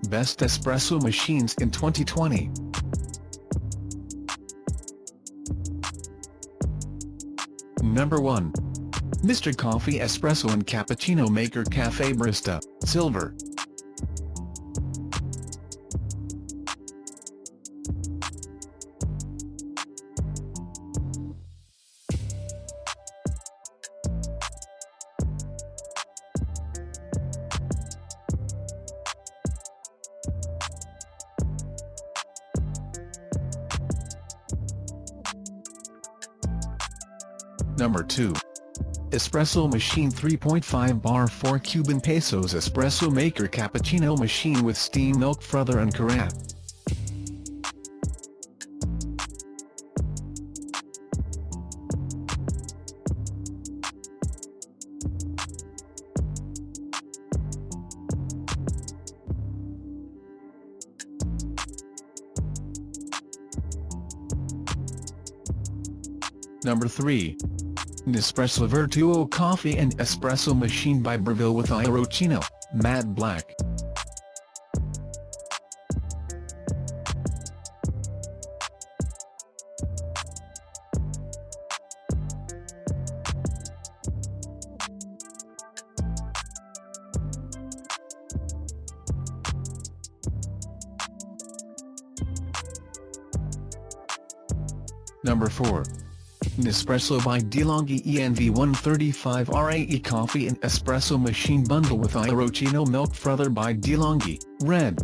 Best espresso machines in 2020. Number 1. Mr. Coffee Espresso and Cappuccino Maker Café Barista, Silver. Number 2. Espresso Machine 3.5 bar 4 Cuban pesos Espresso Maker Cappuccino Machine with steam milk frother and carafe. Number 3. Nespresso Vertuo Coffee and Espresso Machine by Breville with Aeroccino, Matte Black. Number 4. Nespresso by Delonghi ENV 135 RAE Coffee and Espresso Machine Bundle with Aeroccino Milk Frother by Delonghi, Red.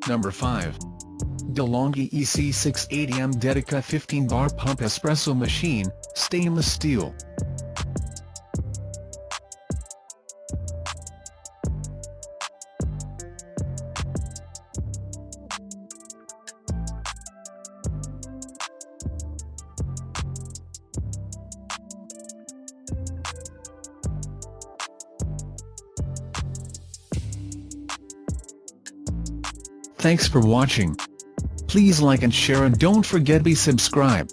Number 5. Delonghi EC680M Dedica 15 bar pump espresso machine, stainless steel. Thanks for watching. Please like and share and don't forget to subscribe.